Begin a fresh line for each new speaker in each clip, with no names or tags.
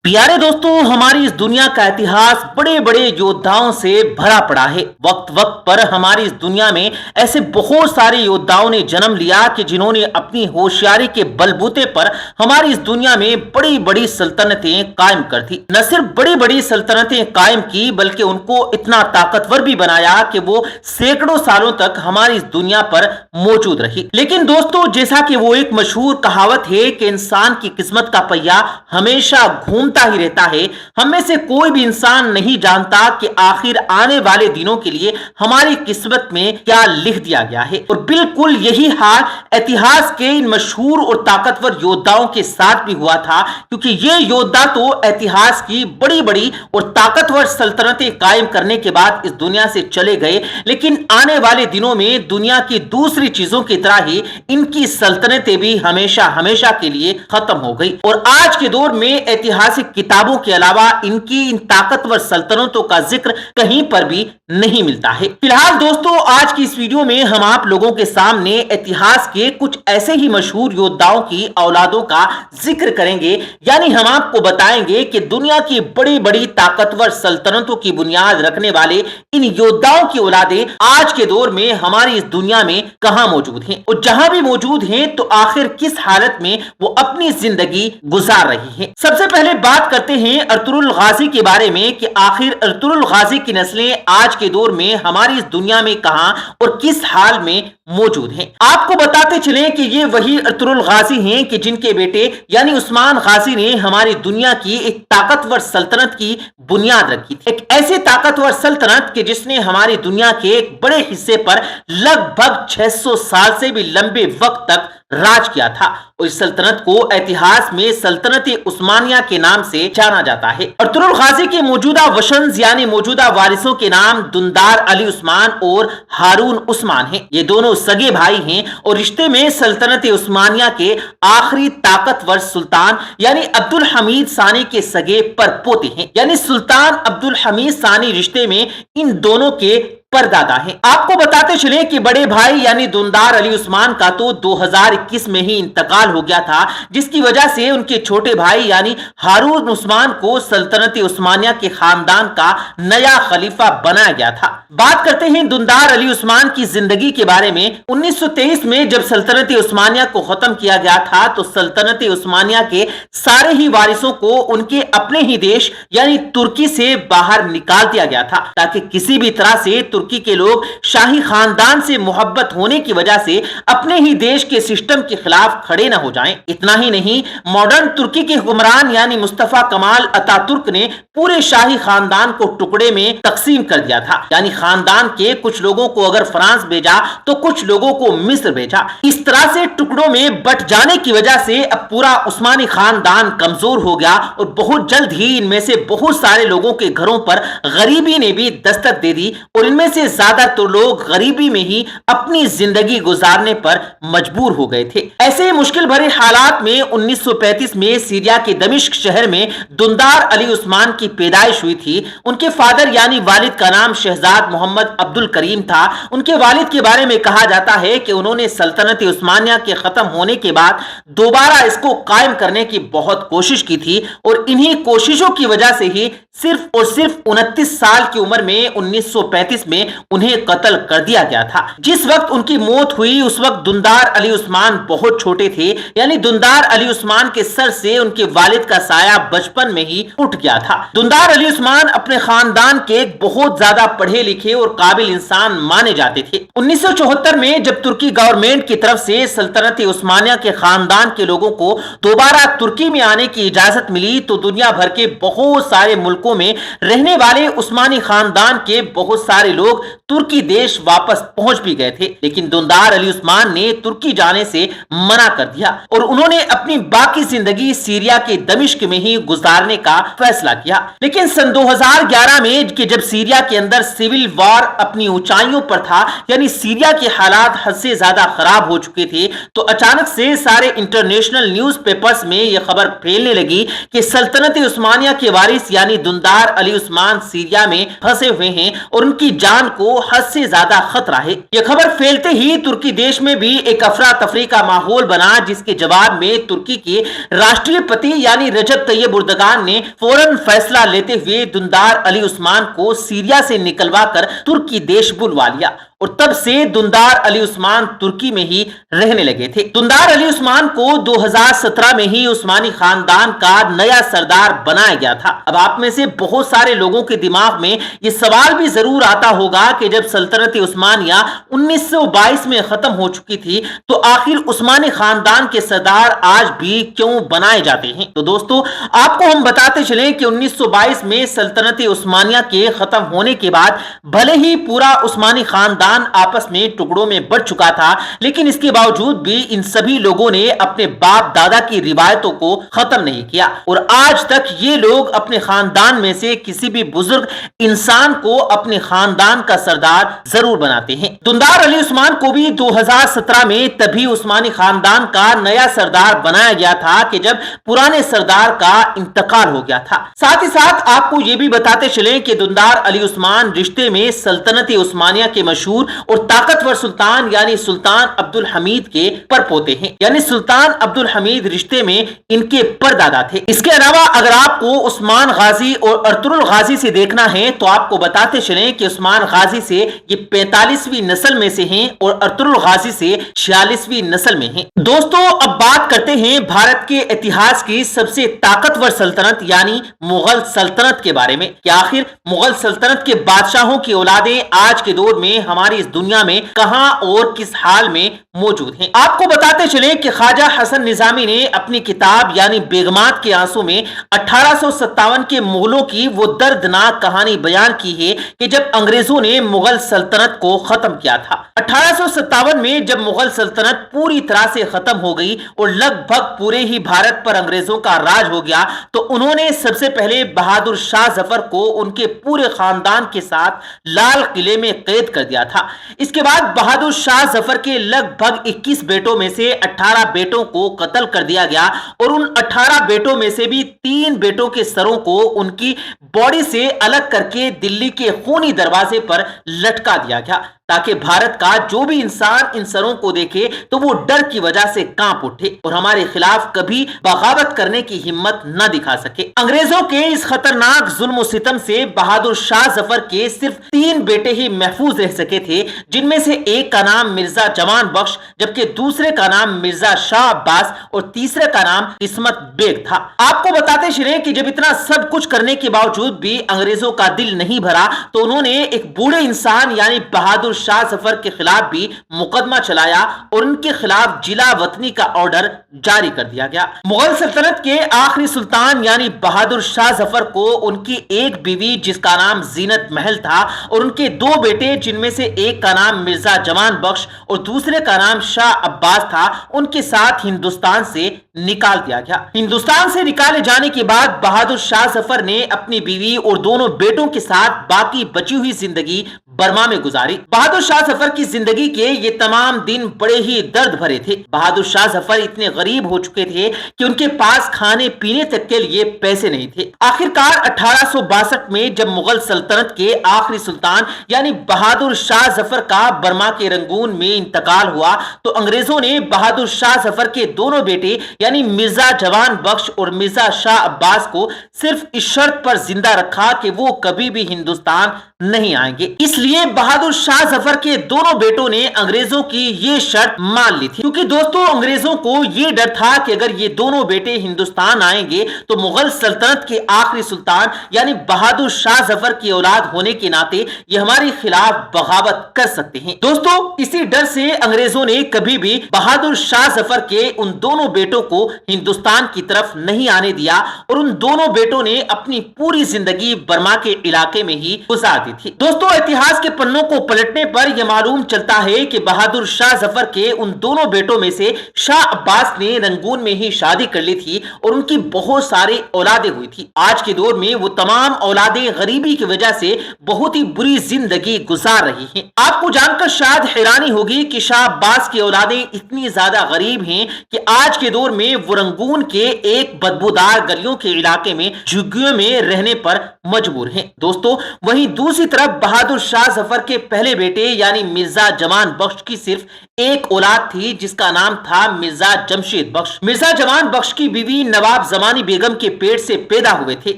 प्यारे दोस्तों, हमारी इस दुनिया का इतिहास बड़े बड़े योद्धाओं से भरा पड़ा है। वक्त वक्त पर हमारी इस दुनिया में ऐसे बहुत सारे योद्धाओं ने जन्म लिया कि जिन्होंने अपनी होशियारी के बलबूते पर हमारी इस दुनिया में बड़ी बड़ी सल्तनतें कायम कर दी। न सिर्फ बड़ी बड़ी सल्तनतें कायम की, बल्कि उनको इतना ताकतवर भी बनाया कि वो सैकड़ों सालों तक हमारी इस दुनिया पर मौजूद रही। लेकिन दोस्तों, जैसा कि वो एक मशहूर कहावत है कि इंसान की किस्मत का पहिया हमेशा घूमता ही रहता है, हम में से कोई भी इंसान नहीं जानता कि आखिर आने वाले दिनों के लिए हमारी किस्मत में क्या लिख दिया गया है। और बिल्कुल यही हाल इतिहास के इन मशहूर और ताकतवर योद्धाओं के साथ भी हुआ था, क्योंकि ये योद्धा तो इतिहास की बड़ी बड़ी और ताकतवर सल्तनतें कायम करने के बाद इस दुनिया से चले गए, लेकिन आने वाले दिनों में दुनिया की दूसरी चीजों की तरह ही इनकी सल्तनतें भी हमेशा हमेशा के लिए खत्म हो गई। और आज के दौर में ऐतिहासिक किताबों के अलावा इनकी इन ताकतवर सल्तनतों का जिक्र कहीं पर भी नहीं मिलता है। फिलहाल दोस्तों, आज की इस वीडियो में हम आप लोगों के सामने इतिहास के कुछ ऐसे ही मशहूर योद्धाओं की औलादों का जिक्र करेंगे, यानी हम आपको बताएंगे कि दुनिया की बड़ी बड़ी ताकतवर सल्तनतों की बुनियाद रखने वाले इन योद्धाओं की औलादें आज के दौर में हमारी इस दुनिया में कहां मौजूद हैं, और जहां भी मौजूद हैं तो आखिर किस हालत में वो अपनी जिंदगी गुजार रही हैं। सबसे पहले बात करते हैं अर्तुगरुल गाजी के बारे में कि आखिर अर्तुगरुल गाजी की नस्लें आज के दौर में हमारी इस दुनिया में कहां और किस हाल में मौजूद हैं। आपको बताते चलें कि ये वही अर्तुगरुल गाजी हैं कि जिनके बेटे यानी उस्मान गाजी ने हमारी दुनिया की एक ताकतवर सल्तनत की बुनियाद रखी थी। एक ऐसी ताकतवर सल्तनत कि जिसने हमारी दुनिया के एक बड़े हिस्से पर लगभग 600 साल से भी लंबे वक्त तक राज किया था। और इस सल्तनत को इतिहास में सल्तनत उस्मानिया के नाम से जाना जाता है। अर्तुगरुल गाजी के मौजूदा वंशज यानी मौजूदा वारिसों के नाम दुंदार अली उस्मान और हारून उस्मान हैं। ये दोनों सगे भाई हैं और रिश्ते में सल्तनत उस्मानिया के आखिरी ताकतवर सुल्तान यानी अब्दुल हमीद सानी के सगे परपोते हैं। यानी सुल्तान अब्दुल हमीद सानी रिश्ते में इन दोनों के परदादा हैं। आपको बताते चले कि बड़े भाई यानी दुंदार अली उस्मान का तो 2021 में ही इंतकाल हो गया था, जिसकी वजह से उनके छोटे भाई यानी हारून उस्मान को सल्तनत उस्मानिया के खानदान का नया खलीफा बनाया गया था। बात करते हैं दुंदार अली उस्मान की जिंदगी के बारे में। 1923 में जब सल्तनत उस्मानिया को खत्म किया गया था तो सल्तनत उस्मानिया के सारे ही वारिसों को उनके अपने ही देश यानी तुर्की से बाहर निकाल दिया गया था, ताकि किसी भी तरह से तुर्की के लोग शाही खानदान से मोहब्बत होने की वजह से अपने ही देश के सिस्टम के खिलाफ खड़े न हो जाएं। इतना ही नहीं, मॉडर्न तुर्की के हुक्मरान यानी मुस्तफा कमाल अतातुर्क ने पूरे शाही खानदान को टुकड़े में तकसीम कर दिया था। यानी खानदान के कुछ लोगों को अगर फ्रांस भेजा तो कुछ लोगों को मिस्र भेजा। इस तरह से टुकड़ों में बट जाने की वजह से अब पूरा उस्मानी खानदान कमजोर हो गया और बहुत जल्द ही इनमें से बहुत सारे लोगों के घरों पर गरीबी ने भी दस्तक दे दी और इनमें से ज्यादातर लोग गरीबी में ही अपनी जिंदगी गुजारने पर मजबूर हो गए थे। ऐसे मुश्किल भरे हालात में 1935 में सीरिया के दमिश्क शहर में दुंदार अली उस्मान की पैदाइश हुई थी। उनके फादर यानी वालिद का नाम शहजाद मोहम्मद अब्दुल करीम था। उनके वालिद के बारे में कहा जाता है कि उन्होंने सल्तनत उस्मानिया के खत्म होने के बाद दोबारा इसको कायम करने की बहुत कोशिश की थी और इन्हीं कोशिशों की वजह से ही सिर्फ और सिर्फ 29 साल की उम्र में 1935 में उन्हें कत्ल कर दिया गया था। जिस वक्त उनकी मौत हुई उस वक्त दुंदार अली उस्मान बहुत छोटे थे। यानी दुंदार अली उस्मान के सर से उनके वालिद का साया बचपन में ही उठ गया था। दुंदार अली उस्मान अपने खानदान के बहुत ज्यादा पढ़े लिखे और काबिल इंसान माने जाते थे। 1974 में जब तुर्की गवर्नमेंट की तरफ से सल्तनत उस्मानिया के खानदान के लोगों को दोबारा तुर्की में आने की इजाजत मिली तो दुनिया भर के बहुत सारे मुल्कों में रहने वाले उस्मानी खानदान के बहुत सारे लोग तुर्की देश वापस पहुंच भी गए थे। लेकिन दुंदार अली उस्मान ने तुर्की जाने से मना कर दिया और उन्होंने अपनी बाकी जिंदगी सीरिया के दमिश्क में ही गुजारने का फैसला किया। लेकिन सन 2011 में कि जब सीरिया के अंदर सिविल वॉर अपनी ऊंचाइयों पर था, यानी सीरिया के हालात हद से ज्यादा खराब हो चुके थे, तो अचानक से सारे इंटरनेशनल न्यूज़पेपर्स में यह खबर फैलने लगी कि सल्तनत उस्मानिया के वारिस यानी दुंदार अली उस्मान सीरिया में फंसे हुए हैं और उनकी जान को हद से ज्यादा खतरा है। यह खबर फैलते ही तुर्की देश में भी एक अफरा तफरी का माहौल बना, जिसके जवाब में तुर्की के राष्ट्रपति यानी रजब तैयब एर्दोगान ने फौरन फैसला लेते हुए दुंदार अली उस्मान को सीरिया से निकलवा कर तुर्की देश बुलवा लिया और तब से दुंदार अली उस्मान तुर्की में ही रहने लगे थे। दुंदार अली उस्मान को 2017 में ही उस्मानी खानदान का नया सरदार बनाया गया था। अब आप में से बहुत सारे लोगों के दिमाग में ये सवाल भी जरूर आता होगा कि जब सल्तनत उस्मानिया 1922 में खत्म हो चुकी थी तो आखिर उस्मानी खानदान के सरदार आज भी क्यों बनाए जाते हैं। तो दोस्तों, आपको हम बताते चलें कि 1922 में सल्तनत उस्मानिया के खत्म होने के बाद भले ही पूरा उस्मानी खानदान आपस में टुकड़ों में बढ़ चुका था, लेकिन इसके बावजूद भी इन सभी लोगों ने अपने बाप दादा की रिवायतों को खत्म नहीं किया और आज तक ये लोग अपने खानदान में से किसी भी बुजुर्ग इंसान को अपने खानदान का सरदार जरूर बनाते हैं। दुंदार अली उस्मान को भी 2017 में तभी उस्मानी खानदान का नया सरदार बनाया गया था कि जब पुराने सरदार का इंतकाल हो गया था। साथ ही साथ आपको ये भी बताते चले कि दुंदार अली उस्मान रिश्ते में सल्तनत उस्मानिया के मशहूर और ताकतवर सुल्तान यानी सुल्तान अब्दुल हमीद के परपोते हैं, यानी सुल्तान अब्दुल हमीद रिश्ते में इनके परदादा थे। इसके अलावा अगर आपको उस्मान गाजी और अर्तुगरुल गाजी से देखना है तो आपको बताते चलें कि उस्मान गाजी से ये 45वीं नस्ल में से हैं और अर्तुगरुल गाजी से 46वीं नस्ल में हैं। दोस्तों, अब बात करते हैं भारत के इतिहास की सबसे ताकतवर सल्तनत यानी मुगल सल्तनत के बारे में कि आखिर मुगल सल्तनत के बादशाहों की औलादें आज के दौर में हमारी इस दुनिया में कहां और किस हाल में मौजूद हैं। आपको बताते चले कि ख्वाजा हसन निजामी ने अपनी किताब यानी बेगमात के आंसू में 1857 के मुगलों की वो दर्दनाक कहानी बयान की है कि जब अंग्रेजों ने मुगल सल्तनत को खत्म किया था। 1857 में जब मुगल सल्तनत पूरी तरह से खत्म हो गई और लगभग पूरे ही भारत पर अंग्रेजों का राज हो गया तो उन्होंने सबसे पहले बहादुर शाह जफर को उनके पूरे खानदान के साथ लाल किले में कैद कर दिया था। इसके बाद बहादुर शाह जफर के लगभग 21 बेटों में से 18 बेटों को कत्ल कर दिया गया और उन 18 बेटों में से भी 3 बेटों के सरों को उनकी बॉडी से अलग करके दिल्ली के खूनी दरवाजे पर लटका दिया गया ताकि भारत का जो भी इंसान इन सरों को देखे तो वो डर की वजह से कांप उठे और हमारे खिलाफ कभी बगावत करने की हिम्मत न दिखा सके। अंग्रेजों के इस खतरनाक जुल्म सितम से बहादुर शाह जफर के सिर्फ 3 बेटे ही महफूज रह सके थे, जिनमें से एक का नाम मिर्जा जवान बख्श, जबकि दूसरे का नाम मिर्जा शाह अब्बास और तीसरे का नाम किस्मत बेग था। आपको बताते चले कि जब इतना सब कुछ करने के बावजूद भी अंग्रेजों का दिल नहीं भरा तो उन्होंने एक बूढ़े इंसान यानी बहादुर शाह जफर के खिलाफ भी मुकदमा चलाया और उनके खिलाफ जिला वतनी का ऑर्डर जारी कर दिया गया। मुगल सल्तनत के आखिरी सुल्तान यानी बहादुर शाह जफर को उनकी एक बीवी जिसका नाम जीनत महल था और उनके 2 बेटे जिनमें से एक का नाम मिर्जा जवान बख्श और दूसरे का नाम शाह अब्बास था, उनके साथ हिंदुस्तान से निकाल दिया गया। हिंदुस्तान से निकाले जाने के बाद बहादुर शाह जफर ने अपनी बीवी और दोनों बेटों के साथ बाकी बची हुई जिंदगी बर्मा में गुजारी। बहादुर शाह जफर की जिंदगी के ये तमाम दिन बड़े ही दर्द भरे थे। बहादुर शाह जफर इतने गरीब हो चुके थे कि उनके पास खाने पीने तक के लिए पैसे नहीं थे। आखिरकार 1862 में जब मुगल सल्तनत के आखिरी सुल्तान यानी बहादुर शाह जफर का बर्मा के रंगून में इंतकाल हुआ तो अंग्रेजों ने बहादुर शाह जफर के दोनों बेटे यानी मिर्जा जवान बख्श और मिर्जा शाह अब्बास को सिर्फ इस शर्त पर जिंदा रखा कि वो कभी भी हिंदुस्तान नहीं आएंगे। इसलिए बहादुर शाह जफर के दोनों बेटों ने अंग्रेजों की ये शर्त मान ली थी, क्योंकि दोस्तों अंग्रेजों को ये डर था कि अगर ये दोनों बेटे हिंदुस्तान आएंगे तो मुगल सल्तनत के आखिरी सुल्तान यानी बहादुर शाह जफर की औलाद होने के नाते ये हमारे खिलाफ बगावत कर सकते हैं। दोस्तों इसी डर से अंग्रेजों ने कभी भी बहादुर शाह जफर के उन दोनों बेटों को हिंदुस्तान की तरफ नहीं आने दिया और उन दोनों बेटों ने अपनी पूरी जिंदगी बर्मा के इलाके में ही गुजार दी थी। दोस्तों इतिहास इतिहास के पन्नों को पलटने पर यह मालूम चलता है कि बहादुर शाह जफर के उन दोनों बेटों में से शाह अब्बास ने रंगून में ही शादी कर ली थी और उनकी बहुत सारी औलादें हुई थी। आज के दौर में वो तमाम औलादें गरीबी की वजह से बहुत ही बुरी जिंदगी गुजार रही हैं। आपको जानकर शायद हैरानी होगी कि शाह अब्बास की औलादें इतनी ज्यादा गरीब हैं कि आज के दौर में वो रंगून के एक बदबूदार गलियों के इलाके में झुग्गियों में रहने पर मजबूर हैं। दोस्तों, वहीं दूसरी तरफ बहादुर शाह जफर के पहले बेटे यानी मिर्जा जवान बख्श की सिर्फ एक औलाद थी जिसका नाम था मिर्जा जमशेद बख्श। मिर्जा जवान बख्श की बीवी नवाब जमानी बेगम के पेट से पैदा हुए थे।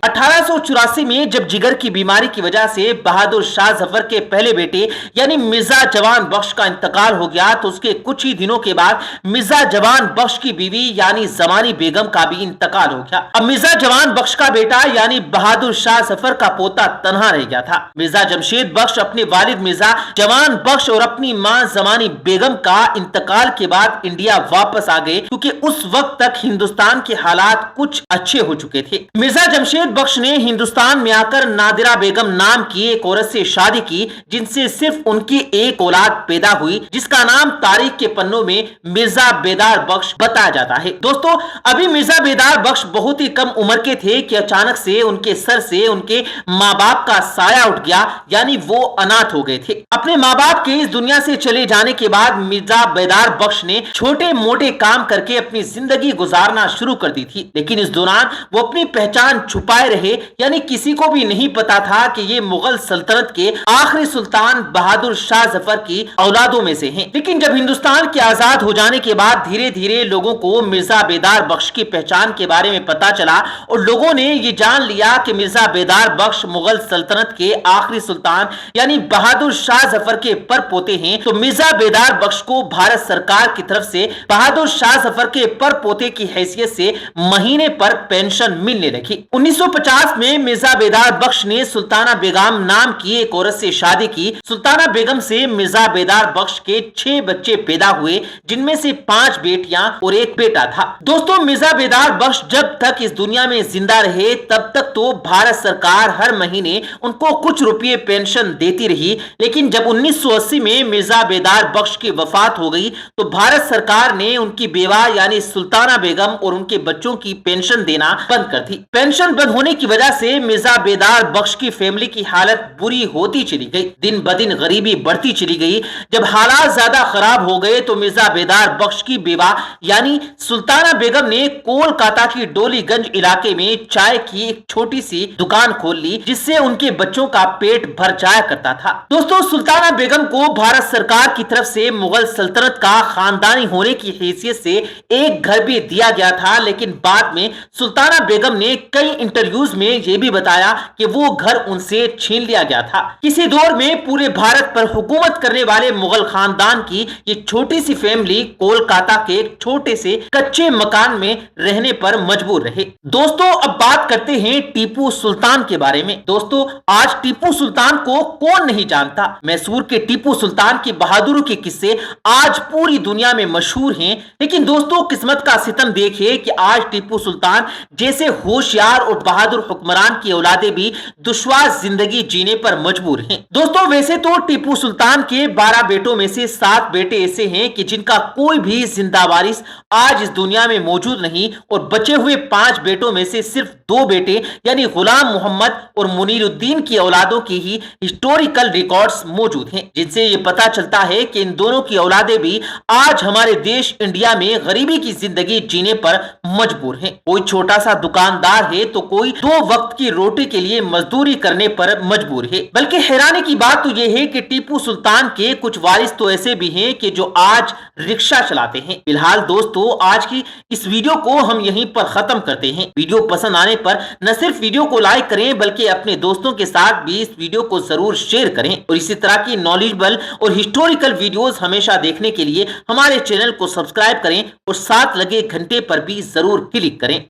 1884 में जब जिगर की बीमारी की वजह से बहादुर शाह जफर के पहले बेटे यानी मिर्जा जवान बख्श का इंतकाल हो गया तो उसके कुछ ही दिनों के बाद मिर्जा जवान बख्श की बीवी यानी जमानी बेगम का भी इंतकाल हो गया। अब मिर्जा जवान बख्श का बेटा यानी बहादुर शाह जफर का पोता तन्हा रह गया था। मिर्जा जमशेद बख्श अपने वालिद मिर्जा जवान बख्श और अपनी मां जमानी बेगम का इंतकाल के बाद इंडिया वापस आ गए क्योंकि उस वक्त तक हिंदुस्तान के हालात कुछ अच्छे हो चुके थे। मिर्जा जमशेद बख्श ने हिंदुस्तान में आकर नादिरा बेगम नाम की एक औरत से शादी की जिनसे सिर्फ उनकी एक औलाद पैदा हुई जिसका नाम तारीख के पन्नों में मिर्जा बेदार बख्श बताया जाता है। दोस्तों, अभी मिर्जा बेदार बख्श बहुत ही कम उम्र के थे कि अचानक से उनके सर से उनके माँ बाप का साया उठ गया यानी वो अनाथ हो गए थे। अपने माँ बाप के इस दुनिया से चले जाने के बाद मिर्जा बेदार बख्श ने छोटे मोटे काम करके अपनी जिंदगी गुजारना शुरू कर दी थी, लेकिन इस दौरान वो अपनी पहचान छुपाए रहे यानी किसी को भी नहीं पता था कि ये मुगल सल्तनत के आखिरी सुल्तान बहादुर शाह जफर की औलादों में से हैं। लेकिन जब हिंदुस्तान के आजाद हो जाने के बाद धीरे धीरे लोगों को मिर्जा बेदार बख्श की पहचान के बारे में पता चला और लोगों ने ये जान लिया कि मिर्जा बेदार बख्श मुगल सल्तनत के आखिरी सुल्तान यानी बहादुर शाह जफर के पर पोते हैं, तो मिर्जा बेदार बख्श को भारत सरकार की तरफ से बहादुर शाह जफर के पर पोते की हैसियत से महीने पर पेंशन मिलने लगी। 1950 में मिर्जा बेदार बख्श ने सुल्ताना बेगम नाम की एक औरत से शादी की। सुल्ताना बेगम से मिर्जा बेदार बख्श के 6 बच्चे पैदा हुए जिनमें से 5 बेटियां और एक बेटा था। दोस्तों, मिर्जा बेदार बख्श जब तक इस दुनिया में जिंदा रहे तब तक तो भारत सरकार हर महीने उनको कुछ रुपये पेंशन देती रही, लेकिन जब 1980 में मिर्जा बेदार बख्श की वफात हो गई तो भारत सरकार ने उनकी बेवा यानी सुल्ताना बेगम और उनके बच्चों की पेंशन देना बंद कर दी। पेंशन बंद होने की वजह से मिर्जा बेदार बख्श की फैमिली की हालत बुरी होती चली गई। दिन ब दिन गरीबी बढ़ती चली गई। जब हालात ज्यादा खराब हो गए तो मिर्जा बेदार बख्श की बेवा यानी सुल्ताना बेगम ने कोलकाता की डोलीगंज इलाके में चाय की एक छोटी सी दुकान खोल ली जिससे उनके बच्चों का पेट भर जाया करता था। दोस्तों, सुल्ताना बेगम को भारत सरकार की तरफ से मुगल सल्तनत का खानदानी होने की हैसियत से एक घर भी दिया गया था, लेकिन बाद में सुल्ताना बेगम ने कई इंटरव्यूज में यह भी बताया कि वो घर उनसे छीन लिया गया था। किसी दौर में पूरे भारत पर हुकूमत करने वाले मुगल खानदान की ये छोटी सी फैमिली कोलकाता के एक छोटे से कच्चे मकान में रहने पर मजबूर रहे। दोस्तों, अब बात करते हैं टीपू सुल्तान के बारे में। दोस्तों, आज टीपू सुल्तान को कौन नहीं जानता। मैसूर के टीपू सुल्तान की बहादुरी के किस्से आज पूरी दुनिया में मशहूर हैं, लेकिन दोस्तों किस्मत का सितम देखिए कि आज टीपू सुल्तान जैसे होशियार और बहादुर हुक्मरान की औलादे भी दुश्वार जिंदगी जीने पर मजबूर हैं। दोस्तों, वैसे तो टीपू सुल्तान के 12 बेटों में से 7 बेटे ऐसे हैं कि जिनका कोई भी जिंदा वारिस आज इस दुनिया में मौजूद नहीं और बचे हुए 5 बेटों में से सिर्फ 2 बेटे यानी गुलाम मोहम्मद और मुनीरुद्दीन की औलादों की ही हिस्टोरिकल रिकॉर्ड्स मौजूद हैं, जिनसे ये पता चलता है कि इन दोनों की औलादे भी आज हमारे देश इंडिया में गरीबी की जिंदगी जीने पर मजबूर हैं। कोई छोटा सा दुकानदार है तो कोई 2 वक्त की रोटी के लिए मजदूरी करने पर मजबूर है। बल्कि हैरानी की बात तो यह है कि टीपू सुल्तान के कुछ वारिस तो ऐसे भी हैं कि जो आज रिक्शा चलाते हैं। फिलहाल दोस्तों, आज की इस वीडियो को हम यहीं पर खत्म करते हैं। वीडियो पसंद आने पर न सिर्फ वीडियो को लाइक करें बल्कि अपने दोस्तों के साथ भी इस वीडियो को जरूर शेयर करें और इसी तरह की नॉलेजेबल और हिस्टोरिकल वीडियोस हमेशा देखने के लिए हमारे चैनल को सब्सक्राइब करें और साथ लगे घंटे पर भी जरूर क्लिक करें।